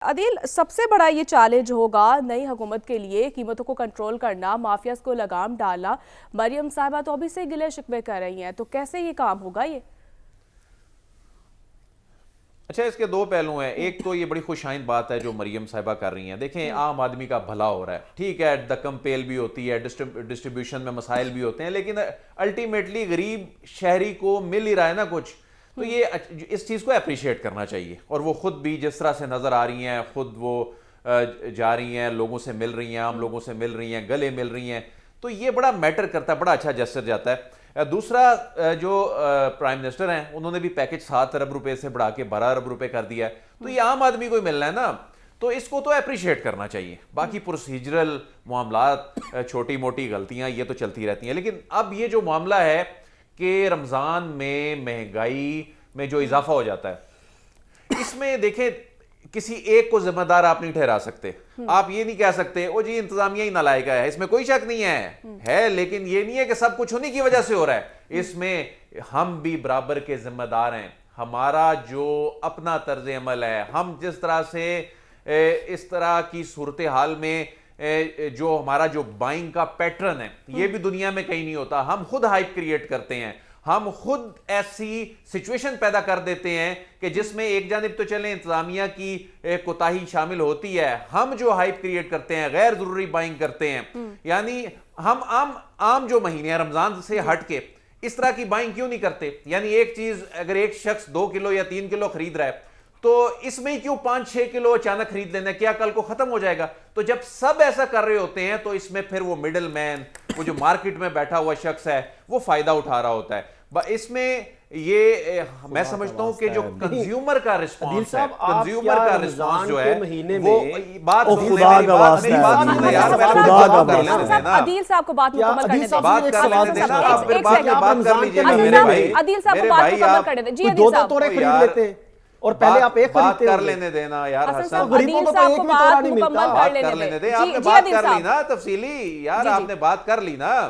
عدیل، سب سے بڑا یہ چیلنج ہوگا نئی حکومت کے لیے قیمتوں کو کنٹرول کرنا، مافیاز کو لگام ڈالنا۔ مریم صاحبہ تو ابھی سے گلے شکوے کر رہی ہیں، تو کیسے یہ کام ہوگا یہ؟ اچھا، اس کے دو پہلو ہیں۔ ایک تو یہ بڑی خوش آئند بات ہے جو مریم صاحبہ کر رہی ہیں۔ دیکھیں، عام آدمی کا بھلا ہو رہا ہے، ٹھیک ہے، دکم پیل بھی ہوتی ہے، ڈسٹریبیوشن میں مسائل بھی ہوتے ہیں، لیکن الٹیمیٹلی غریب شہری کو مل ہی رہا ہے نا کچھ، تو یہ اس چیز کو اپریشیٹ کرنا چاہیے۔ اور وہ خود بھی جس طرح سے نظر آ رہی ہیں، خود وہ جا رہی ہیں، لوگوں سے مل رہی ہیں، عام لوگوں سے مل رہی ہیں، گلے مل رہی ہیں، تو یہ بڑا میٹر کرتا ہے، بڑا اچھا جسر جاتا ہے۔ دوسرا، جو پرائم منسٹر ہیں انہوں نے بھی پیکج 7 ارب روپے سے بڑھا کے 12 ارب روپے کر دیا ہے، تو یہ عام آدمی کو ہی ملنا ہے نا، تو اس کو تو اپریشیٹ کرنا چاہیے۔ باقی پروسیجرل معاملات، چھوٹی موٹی غلطیاں یہ تو چلتی رہتی ہیں، لیکن اب یہ جو معاملہ ہے کہ رمضان میں مہنگائی میں جو اضافہ ہو جاتا ہے، اس میں دیکھیں کسی ایک کو ذمہ دار آپ نہیں ٹھہرا سکتے۔ آپ یہ نہیں کہہ سکتے او جی انتظامیہ ہی نالائق ہے، اس میں کوئی شک نہیں ہے، لیکن یہ نہیں ہے کہ سب کچھ انہی کی وجہ سے ہو رہا ہے۔ اس میں ہم بھی برابر کے ذمہ دار ہیں۔ ہمارا جو اپنا طرز عمل ہے، ہم جس طرح سے اس طرح کی صورتحال میں جو ہمارا جو بائنگ کا پیٹرن ہے، یہ بھی دنیا میں کہیں نہیں ہوتا۔ ہم خود ہائپ کریٹ کرتے ہیں، ہم خود ایسی سچویشن پیدا کر دیتے ہیں کہ جس میں ایک جانب تو چلیں انتظامیہ کی کوتاہی شامل ہوتی ہے، ہم جو ہائپ کریٹ کرتے ہیں، غیر ضروری بائنگ کرتے ہیں، یعنی ہم عام جو مہینے ہیں رمضان سے ہٹ کے اس طرح کی بائنگ کیوں نہیں کرتے؟ یعنی ایک چیز اگر ایک شخص 2 کلو یا 3 کلو خرید رہا ہے تو اس میں ہی کیوں 5-6 کلو اچانک خرید لینا ہے؟ کیا کل کو ختم ہو جائے گا؟ تو جب سب ایسا کر رہے ہوتے ہیں تو اس میں پھر وہ مڈل مین، وہ جو مارکیٹ میں بیٹھا ہوا شخص ہے، وہ فائدہ اٹھا رہا ہوتا ہے۔ اس میں یہ میں سمجھتا ہوں کہ جو کنزیومر کا رسپانس ہے، کنزیومر کا رسپانس جو ہے وہ بات خدا کا واسطہ ہے، عدیل صاحب کو بات مکمل کرنے دیں، بات کر لینے دینا، آپ پھر بعد میں بات کر لیجئے گا میرے بھائی، عدیل صاحب کو بات مکمل کرنے دیں۔ جی دو توڑے خرید لیتے ہیں اور پہلے آپ ایک بات کر لینے دینا یار حسن، غریبوں کو تو ایک بھی توڑا نہیں ملتا۔ بات کر لینے دیں، آپ نے بات کر لی نا تفصیلی، یار آپ نے بات کر لی نا،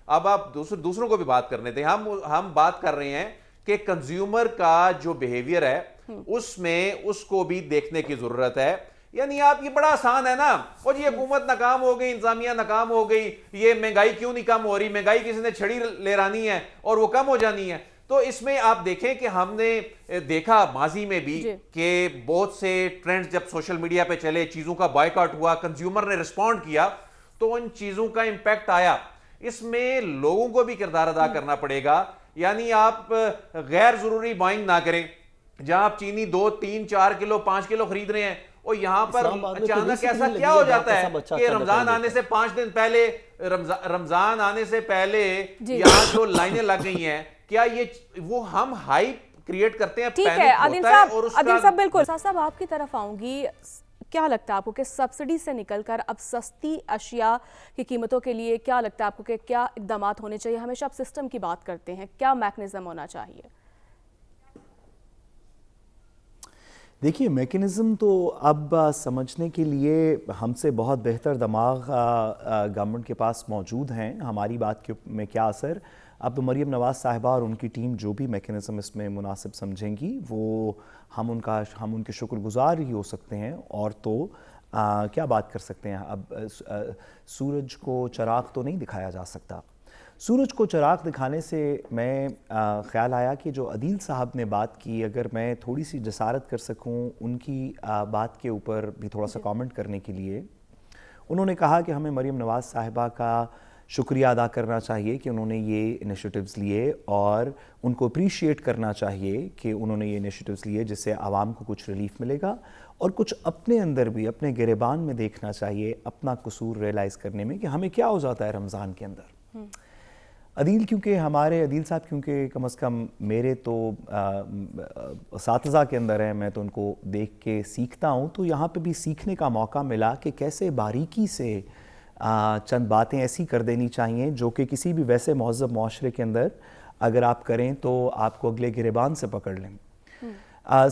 اب آپ دوسروں کو بھی بات کرنے دیں۔ ہم بات کر رہے ہیں کہ کنزیومر کا جو بیہیویئر ہے اس میں اس کو بھی دیکھنے کی ضرورت ہے۔ یعنی آپ یہ بڑا آسان ہے نا، اور یہ حکومت ناکام ہو گئی، انتظامیہ ناکام ہو گئی، یہ مہنگائی کیوں نہیں کم ہو رہی؟ مہنگائی کسی نے چھڑی لے رانی ہے اور وہ کم ہو جانی ہے۔ تو اس میں آپ دیکھیں کہ ہم نے دیکھا ماضی میں بھی کہ بہت سے ٹرینڈز جب سوشل میڈیا پہ چلے، چیزوں کا بائیکاٹ ہوا، کنزیومر نے رسپونڈ کیا تو ان چیزوں کا امپیکٹ آیا۔ اس میں لوگوں کو بھی کردار ادا کرنا پڑے گا، یعنی آپ غیر ضروری بائنگ نہ کریں۔ جہاں آپ چینی 2, 3, 4 کلو 5 کلو خرید رہے ہیں، اور یہاں پر اچانک ایسا کیا ہو جاتا ہے کہ رمضان آنے سے 5 دن پہلے، رمضان آنے سے پہلے یہاں جو لائنیں لگ گئی ہیں، کیا یہ وہ ہم ہائپ کریٹ کرتے ہیں، ٹھیک ہے عدیل صاحب بالکل صاحب آپ کی طرف آؤں گی۔ کیا لگتا ہے آپ کو کہ سبسڈی سے نکل کر اب سستی اشیاء کی قیمتوں کے لیے کیا لگتا ہے آپ کو کہ کیا اقدامات ہونے چاہیے؟ ہمیشہ آپ سسٹم کی بات کرتے ہیں، کیا میکنزم ہونا چاہیے؟ دیکھیے، میکنزم تو اب سمجھنے کے لیے ہم سے بہت بہتر دماغ گورنمنٹ کے پاس موجود ہیں۔ ہماری بات میں کیا اثر، اب مریم نواز صاحبہ اور ان کی ٹیم جو بھی میکنزم اس میں مناسب سمجھیں گی وہ ہم ان کے شکر گزار ہی ہو سکتے ہیں، اور تو کیا بات کر سکتے ہیں۔ اب سورج کو چراغ تو نہیں دکھایا جا سکتا۔ سورج کو چراغ دکھانے سے میں خیال آیا کہ جو عدیل صاحب نے بات کی، اگر میں تھوڑی سی جسارت کر سکوں ان کی بات کے اوپر بھی تھوڑا سا کامنٹ کرنے کے لیے، انہوں نے کہا کہ ہمیں مریم نواز صاحبہ کا شکریہ ادا کرنا چاہیے کہ انہوں نے یہ انیشیٹیوز لیے، اور ان کو اپریشیٹ کرنا چاہیے کہ انہوں نے یہ انیشیٹیوز لیے جس سے عوام کو کچھ ریلیف ملے گا، اور کچھ اپنے اندر بھی اپنے گریبان میں دیکھنا چاہیے، اپنا قصور ریلائز کرنے میں کہ ہمیں کیا ہو جاتا ہے رمضان کے اندر۔ عدیل صاحب کیونکہ کم از کم میرے تو اساتذہ کے اندر ہیں، میں تو ان کو دیکھ کے سیکھتا ہوں، تو یہاں پہ بھی سیکھنے کا موقع ملا کہ کیسے باریکی سے چند باتیں ایسی کر دینی چاہیے جو کہ کسی بھی ویسے مہذب معاشرے کے اندر اگر آپ کریں تو آپ کو اگلے گریبان سے پکڑ لیں۔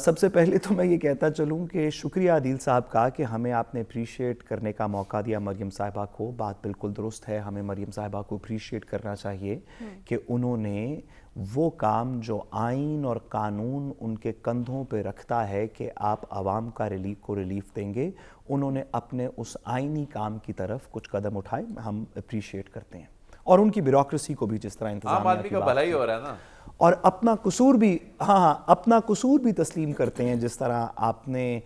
سب سے پہلے تو میں یہ کہتا چلوں کہ شکریہ عدیل صاحب کا کہ ہمیں آپ نے اپریشیٹ کرنے کا موقع دیا مریم صاحبہ کو۔ بات بالکل درست ہے، ہمیں مریم صاحبہ کو اپریشیٹ کرنا چاہیے کہ انہوں نے وہ کام جو آئین اور قانون ان کے کندھوں پہ رکھتا ہے کہ آپ عوام کا ریلیف دیں گے، انہوں نے اپنے اس آئینی کام کی طرف کچھ قدم اٹھائے، ہم اپریشیٹ کرتے ہیں، اور ان کی بیوروکریسی کو بھی جس طرح عام انتظامیہ آدمی کی کا بات بھلا ہی کی، ہو رہا ہے نا، اور اپنا قصور بھی اپنا قصور بھی تسلیم کرتے ہیں، جس طرح آپ نے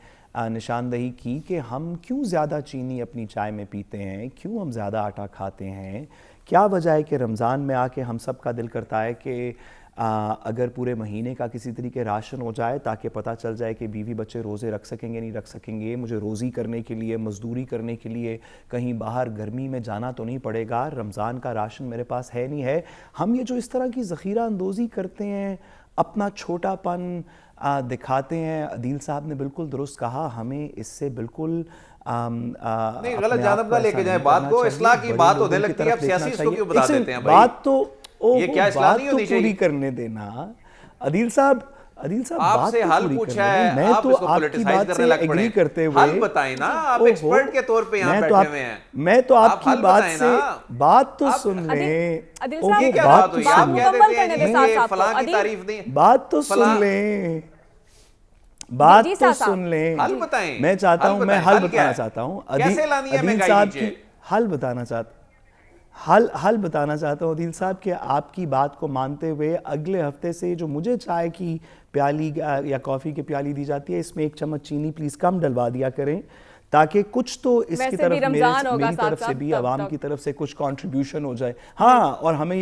نشاندہی کی کہ ہم کیوں زیادہ چینی اپنی چائے میں پیتے ہیں، کیوں ہم زیادہ آٹا کھاتے ہیں، کیا وجہ ہے کہ رمضان میں آ کے ہم سب کا دل کرتا ہے کہ اگر پورے مہینے کا کسی طریقے راشن ہو جائے تاکہ پتہ چل جائے کہ بیوی بچے روزے رکھ سکیں گے نہیں رکھ سکیں گے، مجھے روزی کرنے کے لیے، مزدوری کرنے کے لیے کہیں باہر گرمی میں جانا تو نہیں پڑے گا، رمضان کا راشن میرے پاس ہے نہیں ہے۔ ہم یہ جو اس طرح کی ذخیرہ اندوزی کرتے ہیں، اپنا چھوٹا پن دکھاتے ہیں، عدیل صاحب نے بالکل درست کہا، ہمیں اس سے بالکل نہیں غلط جانب نہ لے کے جائیں بات کو، اصلاح کی بات ہونے لگتی ہے، اب سیاسی اس کو کیوں بتا دیتے ہیں بھائی؟ بات تو یہ کیا اصلاح نہیں ہونی پوری چاہیے؟ کرنے دینا عدیل صاحب آپ سے حل پوچھا ہے، میں آپ تو اس کو آپ کی پولیٹیسائز بات کرنے سے لگ ایگری پڑے، کرتے ہوئے حل بتائیں نا، آپ ایکسپرٹ کے طور پہ یہاں بیٹھے ہوئے ہیں، میں تو آپ کی حل بات بتائیں سے نا۔ بات تو سن لیں، عدیل اوہو، صاحب یہ کیا بات بات تو ہوئی؟ بات آپ سن کہہ مکمل دیتے کرنے دیں ہیں صاحب کہ صاحب کو، فلاں کی عدیل تعریف نہیں، بات تو سن لیں، بات تو سن لیں، حل بتائیں، میں چاہتا ہوں، میں حل بتانا چاہتا ہوں، کیسے لانی ہے عدیل مہنگائی صاحب نیچے؟ کی حل بتانا چاہتا ہوں عدیل صاحب کہ آپ کی بات کو مانتے ہوئے اگلے ہفتے سے جو مجھے چائے کی پیالی یا کافی کی پیالی دی جاتی ہے، اس میں 1 چمچ چینی پلیز کم ڈلوا دیا کریں، تاکہ کچھ تو اس کی طرف میری طرف سے بھی، عوام کی طرف سے کچھ کنٹریبیوشن ہو جائے۔ ہاں، اور ہمیں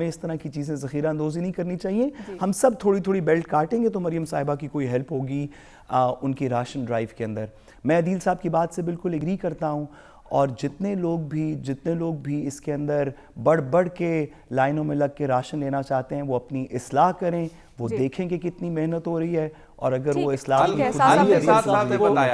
اس طرح کی چیزیں ذخیرہ اندوزی نہیں کرنی چاہیے، ہم سب تھوڑی تھوڑی بیلٹ کاٹیں گے تو مریم صاحبہ کی کوئی ہیلپ ہوگی ان کی راشن ڈرائیو کے اندر۔ میں عدیل صاحب کی بات سے بالکل ایگری کرتا ہوں، اور جتنے لوگ بھی اس کے اندر بڑھ کے لائنوں میں لگ کے راشن لینا چاہتے ہیں، وہ اپنی اصلاح کریں، وہ دیکھیں کہ کتنی محنت ہو رہی ہے، اور اگر وہ اصلاح حل کے ساتھ آپ نے بتایا۔